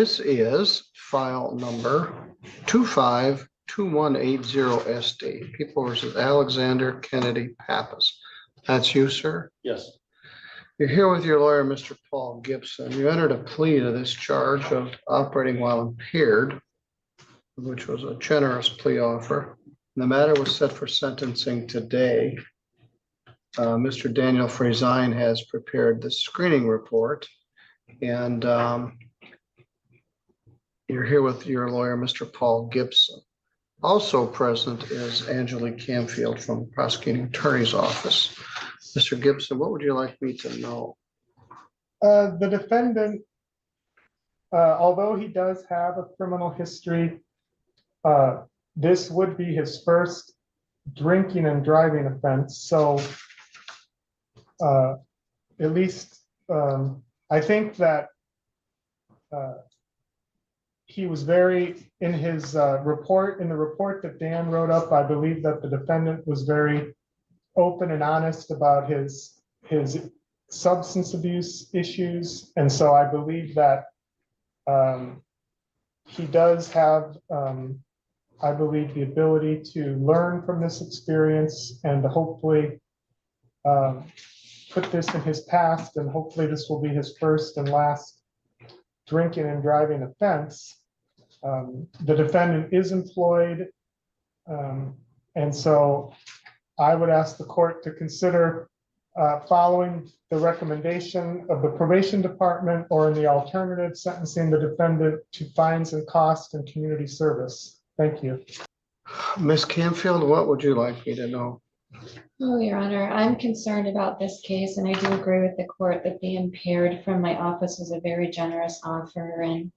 This is file number 252180SD, People versus Alexander Kennedy Pappas. That's you, sir? Yes. You're here with your lawyer, Mr. Paul Gibson. You entered a plea to this charge of operating while impaired, which was a generous plea offer. The matter was set for sentencing today. Mr. Daniel Frazine has prepared the screening report, and you're here with your lawyer, Mr. Paul Gibson. Also present is Angelique Camfield from the prosecuting attorney's office. Mr. Gibson, what would you like me to know? The defendant, although he does have a criminal history, this would be his first drinking and driving offense. So at least I think that he was very, in his report, in the report that Dan wrote up, I believe that the defendant was very open and honest about his substance abuse issues. And so I believe that he does have, I believe, the ability to learn from this experience and to hopefully put this in his past, and hopefully this will be his first and last drinking and driving offense. The defendant is employed, and so I would ask the court to consider following the recommendation of the probation department, or in the alternative, sentencing the defendant to fines and costs and community service. Thank you. Ms. Camfield, what would you like me to know? Oh, Your Honor, I'm concerned about this case, and I do agree with the court that the impaired from my office was a very generous offer, and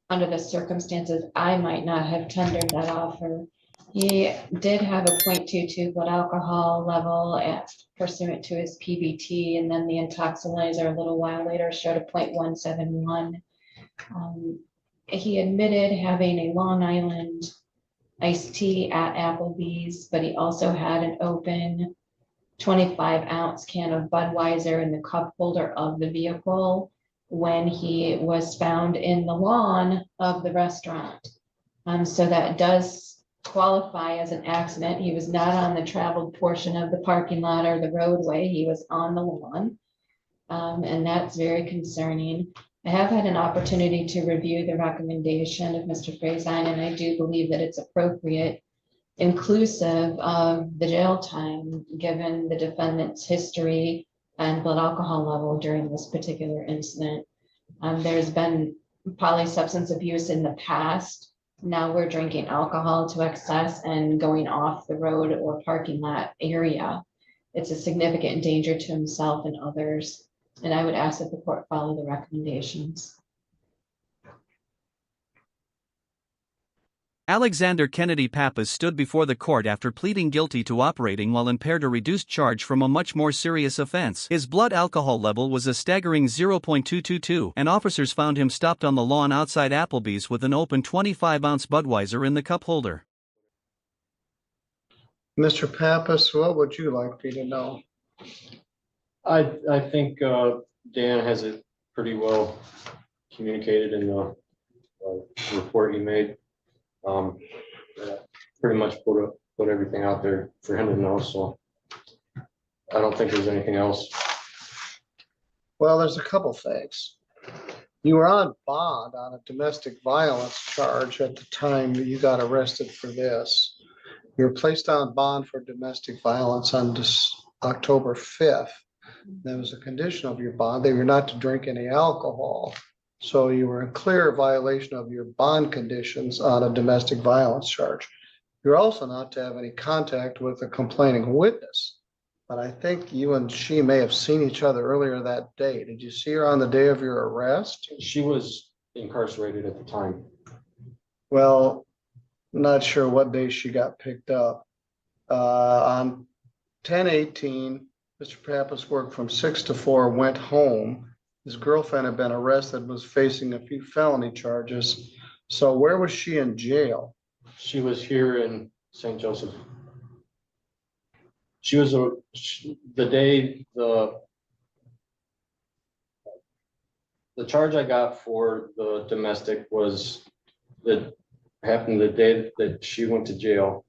under the circumstances, I might not have tendered that offer. He did have a 0.22 blood alcohol level pursuant to his PBT, and then the intoxilizer a little while later showed a 0.171. He admitted having a Long Island iced tea at Applebee's, but he also had an open 25-ounce can of Budweiser in the cup holder of the vehicle when he was found in the lawn of the restaurant. So that does qualify as an accident. He was not on the traveled portion of the parking lot or the roadway. He was on the lawn, and that's very concerning. I have had an opportunity to review the recommendation of Mr. Frazine, and I do believe that it's appropriate, inclusive of the jail time, given the defendant's history and blood alcohol level during this particular incident. There's been polysubstance abuse in the past. Now we're drinking alcohol to excess and going off the road or parking lot area. It's a significant danger to himself and others. And I would ask that the court follow the recommendations. Alexander Kennedy Pappas stood before the court after pleading guilty to operating while impaired, a reduced charge from a much more serious offense. His blood alcohol level was a staggering 0.222, and officers found him stopped on the lawn outside Applebee's with an open 25-ounce Budweiser in the cup holder. Mr. Pappas, what would you like me to know? I think Dan has it pretty well communicated in the report he made. Pretty much put everything out there for him to know, so I don't think there's anything else. Well, there's a couple things. You were on bond on a domestic violence charge at the time that you got arrested for this. You were placed on bond for domestic violence on October 5th. That was a condition of your bond. They were not to drink any alcohol. So you were in clear violation of your bond conditions on a domestic violence charge. You're also not to have any contact with a complaining witness. But I think you and she may have seen each other earlier that day. Did you see her on the day of your arrest? She was incarcerated at the time. Well, not sure what day she got picked up. On 10/18, Mr. Pappas worked from 6 to 4, went home. His girlfriend had been arrested, was facing a few felony charges. So where was she in jail? She was here in St. Joseph. She was the day The charge I got for the domestic was that happened the day that she went to jail.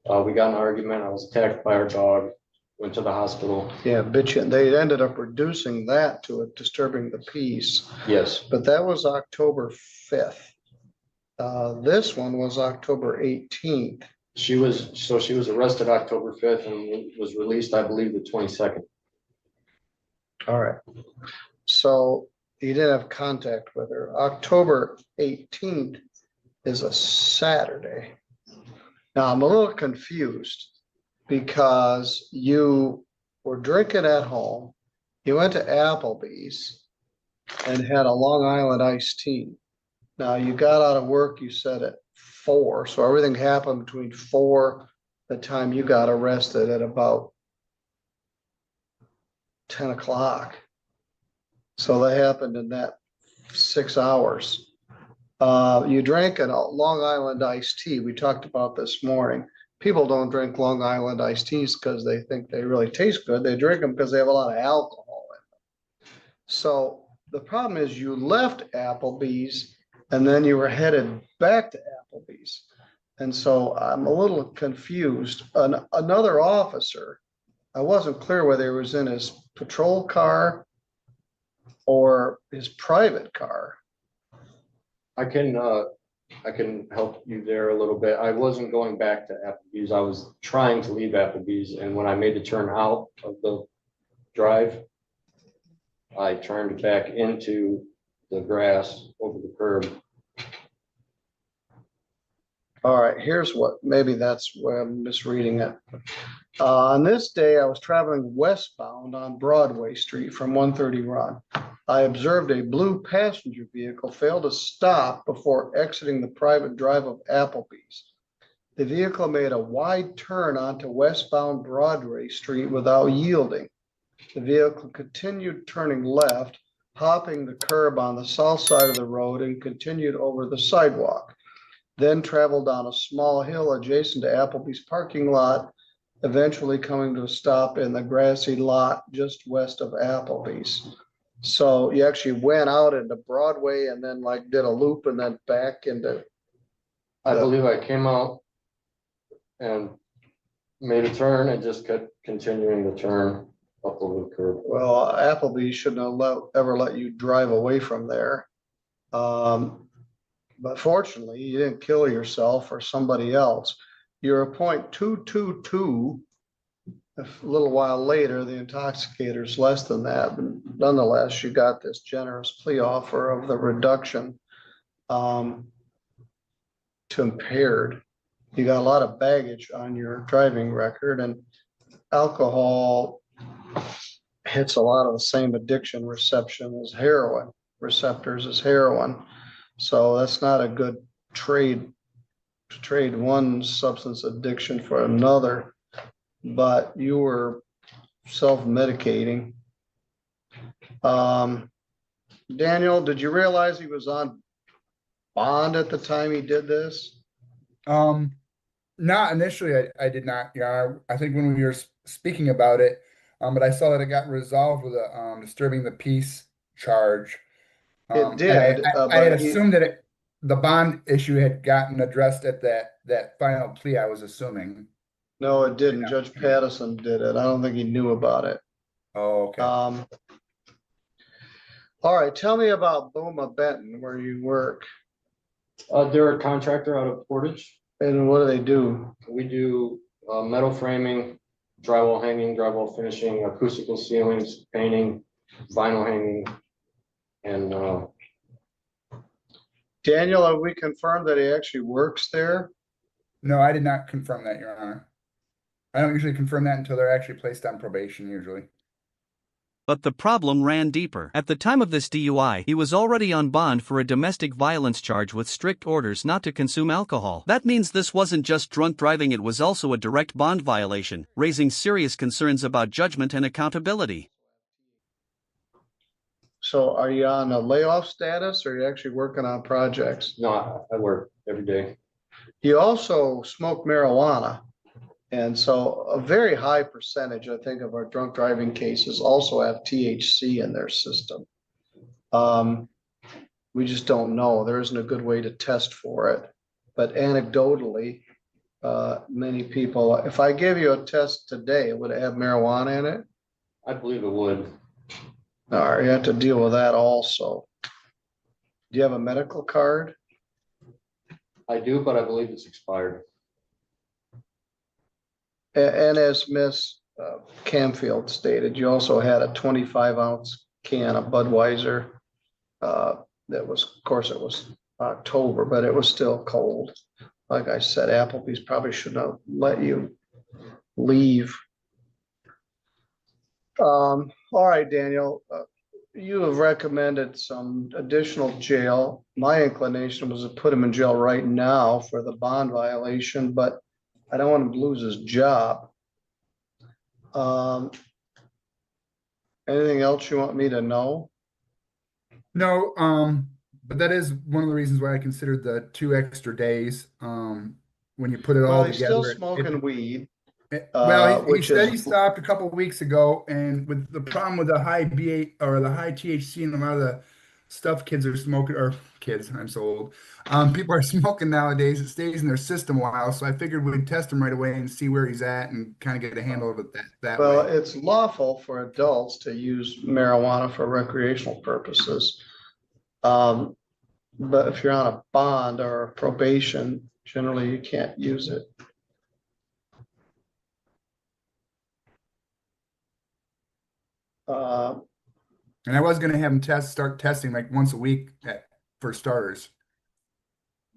We got in an argument. I was attacked by our dog, went to the hospital. Yeah, they ended up reducing that to a disturbing the peace, Yes, but that was October 5th. This one was October 18th. she was arrested October 5th and was released, I believe, the 22nd. All right. So you didn't have contact with her. October 18th is a Saturday. Now I'm a little confused because you were drinking at home. You went to Applebee's and had a Long Island iced tea. Now you got out of work, you said at 4, so everything happened between 4, the time you got arrested at about 10 o'clock. So that happened in that 6 hours. You drank a Long Island iced tea. We talked about this morning. People don't drink Long Island iced teas because they think they really taste good. They drink them because they have a lot of alcohol in them. So the problem is you left Applebee's and then you were headed back to Applebee's. And so I'm a little confused. Another officer, I wasn't clear whether he was in his patrol car or his private car. I can help you there a little bit. I wasn't going back to Applebee's. I was trying to leave Applebee's, and when I made the turn out of the drive, I turned back into the grass over the curb. All right, here's what, maybe that's where I'm misreading it. On this day, I was traveling westbound on Broadway Street from 130 Run. I observed a blue passenger vehicle fail to stop before exiting the private drive of Applebee's. The vehicle made a wide turn onto westbound Broadway Street without yielding. The vehicle continued turning left, hopping the curb on the south side of the road and continued over the sidewalk. Then traveled down a small hill adjacent to Applebee's parking lot, eventually coming to a stop in the grassy lot just west of Applebee's. So you actually went out into Broadway and then like did a loop and then back into. I believe I came out and made a turn and just kept continuing the turn up over the curb. Well, Applebee's shouldn't have ever let you drive away from there. But fortunately, you didn't kill yourself or somebody else. You're a .222. A little while later, the intoxicator's less than that, but nonetheless, you got this generous plea offer of the reduction to impaired. You got a lot of baggage on your driving record, and alcohol hits a lot of the same addiction reception as heroin, receptors as heroin. So that's not a good trade to trade one substance addiction for another. But you were self-medicating. Daniel, did you realize he was on bond at the time he did this? Not initially, I did not. Yeah, I think when we were speaking about it, but I saw that it got resolved with a disturbing the peace charge. It did. I had assumed that the bond issue had gotten addressed at that final plea, I was assuming. No, it didn't. Judge Pattison did it. I don't think he knew about it. Oh, okay. All right, tell me about Boma Benton, where you work. They're a contractor out of Portage. And what do they do? We do metal framing, drywall hanging, drywall finishing, acoustical ceilings, painting, vinyl hanging, and Daniel, have we confirmed that he actually works there? No, I did not confirm that, Your Honor. I don't usually confirm that until they're actually placed on probation, usually. But the problem ran deeper. At the time of this DUI, he was already on bond for a domestic violence charge with strict orders not to consume alcohol. That means this wasn't just drunk driving, it was also a direct bond violation, raising serious concerns about judgment and accountability. So are you on a layoff status or are you actually working on projects? no, I work every day. You also smoke marijuana. And so a very high percentage, I think, of our drunk driving cases also have THC in their system. We just don't know. There isn't a good way to test for it. But anecdotally, many people, if I gave you a test today, would it have marijuana in it? I believe it would. All right, you have to deal with that also. Do you have a medical card? I do, but I believe it's expired. And as Miss Camfield stated, you also had a 25-ounce can of Budweiser. That was, of course, it was October, but it was still cold. Like I said, Applebee's probably shouldn't have let you leave. All right, Daniel, you have recommended some additional jail. My inclination was to put him in jail right now for the bond violation, but I don't want him to lose his job. Anything else you want me to know? No, but that is one of the reasons why I considered the 2 extra days. When you put it Well, all he's still together, smoking weed, well, he which said he is, stopped a couple of weeks ago, and with the problem with the high B8 or the high THC and a lot of the stuff kids are smoking, or kids, I'm so old. People are smoking nowadays. It stays in their system a while, so I figured we'd test him right away and see where he's at and kind of get a handle of it that well, way. it's lawful for adults to use marijuana for recreational purposes. But if you're on a bond or a probation, generally you can't use it. Uh, And I was going to have him start testing like once a week for starters.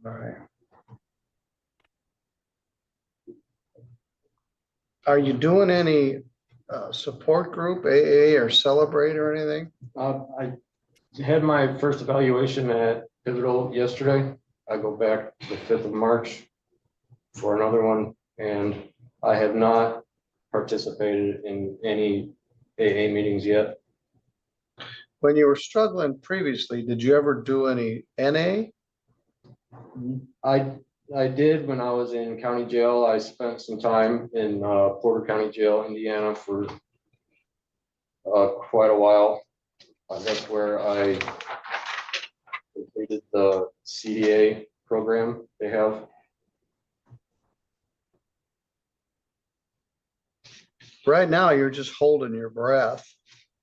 all right. Are you doing any support group, AA or Celebrate or anything? I had my first evaluation at Pivotal yesterday. I go back the 5th of March for another one, and I have not participated in any AA meetings yet. When you were struggling previously, did you ever do any NA? I did when I was in county jail. I spent some time in Porter County Jail, Indiana for quite a while. That's where I completed the CDA program they have. Right now, you're just holding your breath.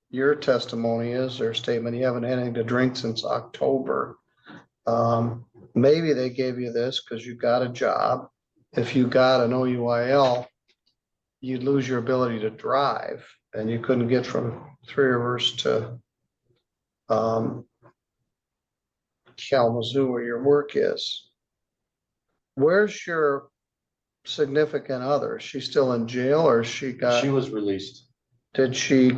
Your testimony is their statement. You haven't had anything to drink since October. Maybe they gave you this because you got a job. If you got an OUIL, you'd lose your ability to drive, and you couldn't get from Three Rivers to Kalamazoo, where your work is. Where's your significant other? Is she still in jail, or She was released. has she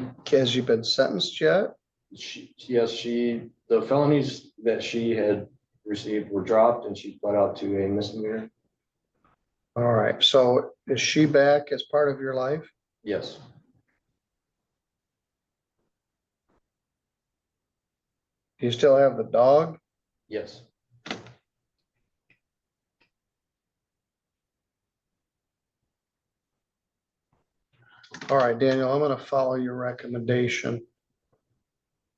been sentenced yet? Yes, the felonies that she had received were dropped and she pled out to a misdemeanor. All right, so is she back as part of your life? Yes. Do you still have the dog? Yes. All right, Daniel, I'm gonna follow your recommendation.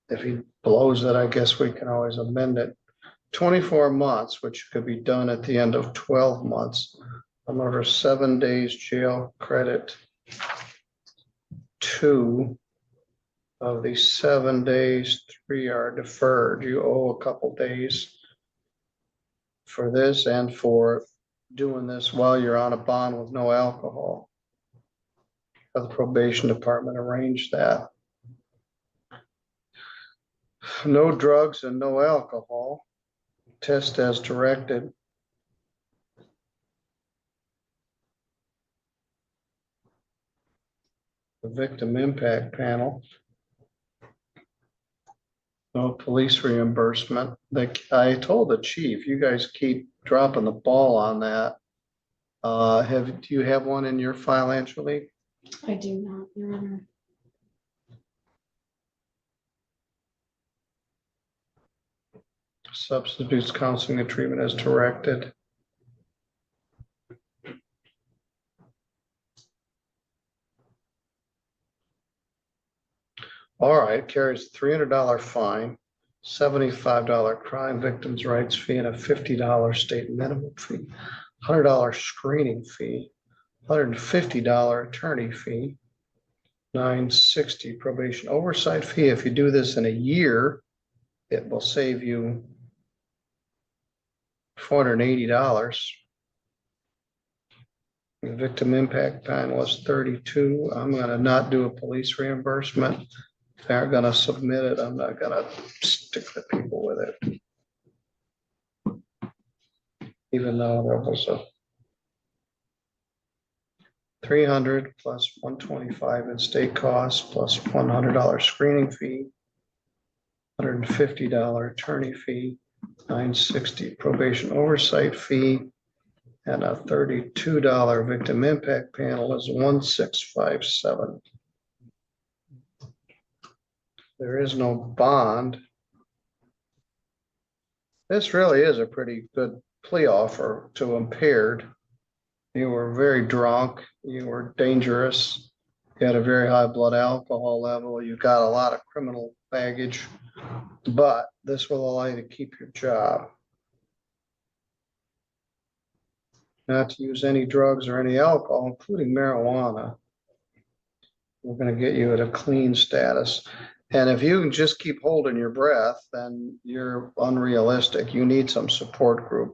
If he blows it, I guess we can always amend it. 24 months, which could be done at the end of 12 months. I'm over 7 days jail credit. 2 of the 7 days, 3 are deferred. You owe a couple days for this and for doing this while you're on a bond with no alcohol. The probation department arranged that. No drugs and no alcohol. Test as directed. The victim impact panel. No police reimbursement. I told the chief, you guys keep dropping the ball on that. Do you have one in your file, Angelique? I do not, Your Honor. Substance abuse counseling and treatment as directed. All right, carries $300 fine, $75 crime victims' rights fee, and a $50 state minimum fee, $100 screening fee, $150 attorney fee, $960 probation oversight fee. If you do this in a year, it will save you $480. The victim impact panel was 32. I'm gonna not do a police reimbursement. If they're gonna submit it, I'm not gonna stick the people with it. Even though there was a 300 plus 125 in state costs plus $100 screening fee, $150 attorney fee, $960 probation oversight fee, and a $32 victim impact panel is $1,657. There is no bond. This really is a pretty good plea offer to impaired. You were very drunk, you were dangerous, you had a very high blood alcohol level, you got a lot of criminal baggage, but this will allow you to keep your job. Not to use any drugs or any alcohol, including marijuana. We're going to get you at a clean status. And if you can just keep holding your breath, then you're unrealistic. You need some support group.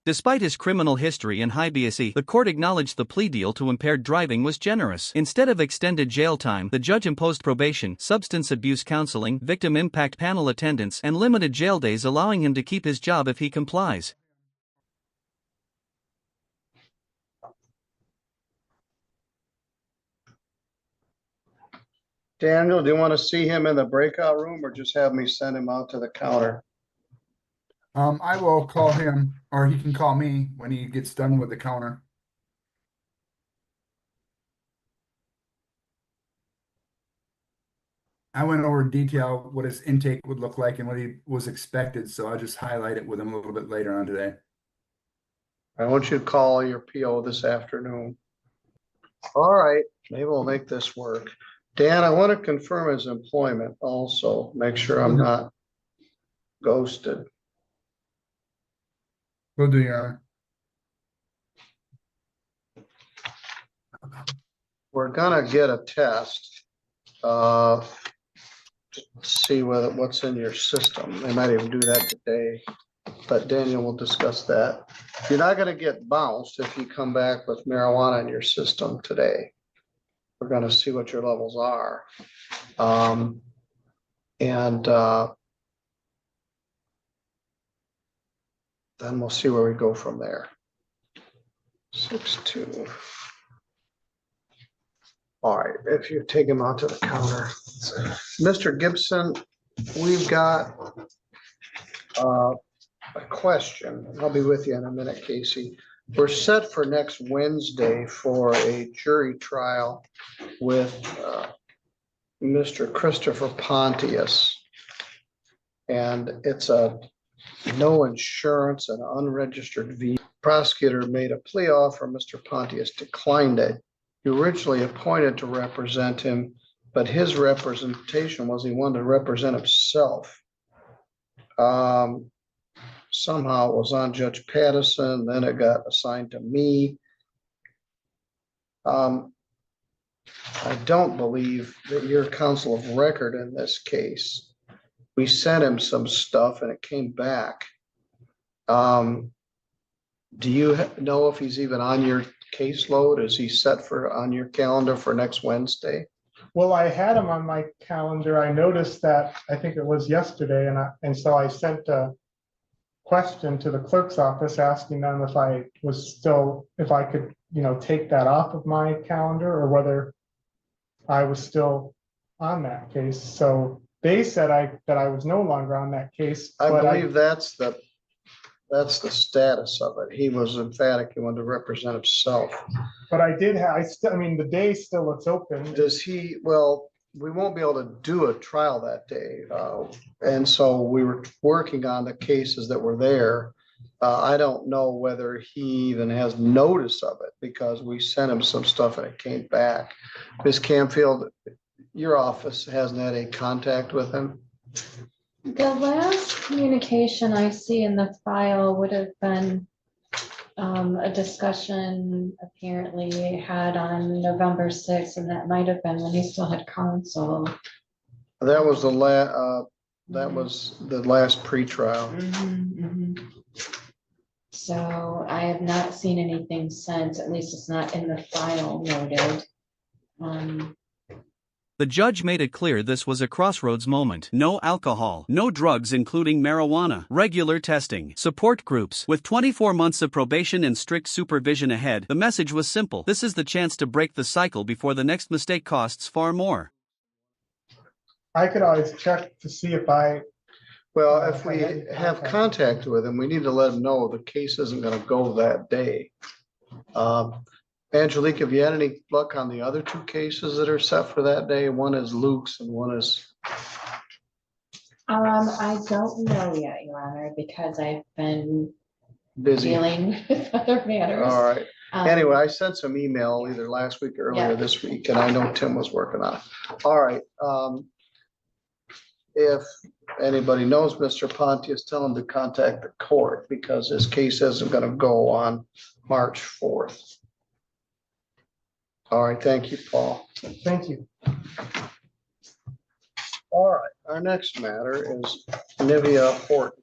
Despite his criminal history and high BSE, the court acknowledged the plea deal to impaired driving was generous. Instead of extended jail time, the judge imposed probation, substance abuse counseling, victim impact panel attendance, and limited jail days, allowing him to keep his job if he complies. Daniel, do you want to see him in the breakout room or just have me send him out to the counter? I will call him, or he can call me when he gets done with the counter. I went over in detail what his intake would look like and what he was expected, so I'll just highlight it with him a little bit later on today. I want you to call your PO this afternoon. All right, maybe we'll make this work. Dan, I want to confirm his employment also. Make sure I'm not ghosted. Will do, Your Honor. We're gonna get a test. To see what's in your system. They might even do that today, but Daniel will discuss that. You're not gonna get bounced if you come back with marijuana in your system today. We're gonna see what your levels are. Then we'll see where we go from there. 6-2. All right, if you take him out to the counter. Mr. Gibson, we've got a question. I'll be with you in a minute, Casey. We're set for next Wednesday for a jury trial with Mr. Christopher Pontius. And it's a no insurance and unregistered vehicle. Prosecutor made a plea offer. Mr. Pontius declined it. He originally appointed to represent him, but his representation was he wanted to represent himself. Somehow it was on Judge Pattison, then it got assigned to me. I don't believe that you're counsel of record in this case. We sent him some stuff and it came back. Do you know if he's even on your caseload? Is he set for on your calendar for next Wednesday? Well, I had him on my calendar. I noticed that, I think it was yesterday, and so I sent a question to the clerk's office asking them if I could, take that off of my calendar or whether I was still on that case. So they said that I was no longer on that case. I believe that's the status of it. He was emphatic. He wanted to represent himself. But the day still looks open. Does he, well, we won't be able to do a trial that day. And so we were working on the cases that were there. I don't know whether he even has notice of it because we sent him some stuff and it came back. Ms. Camfield, your office hasn't had any contact with him? The last communication I see in the file would have been a discussion apparently had on November 6th, and that might have been when he still had counsel. That was that was the last pretrial. So I have not seen anything since, at least it's not in the file noted. The judge made it clear this was a crossroads moment. No alcohol, no drugs including marijuana, regular testing, support groups. With 24 months of probation and strict supervision ahead, the message was simple. This is the chance to break the cycle before the next mistake costs far more. I could always check to see if Well, if we have contact with him, we need to let him know the case isn't gonna go that day. Angelique, have you had any luck on the other two cases that are set for that day? One is Luke's and one is, I don't know yet, Your Honor, because I've been busy. dealing with other matters. All right. Um, Anyway, I sent some email either last week or earlier Yeah. this week, and I know Tim was working on it. All right. If anybody knows Mr. Pontius, tell him to contact the court because his case isn't gonna go on March 4th. All right, thank you, Paul. thank you. All right, our next matter is Nivea Horton.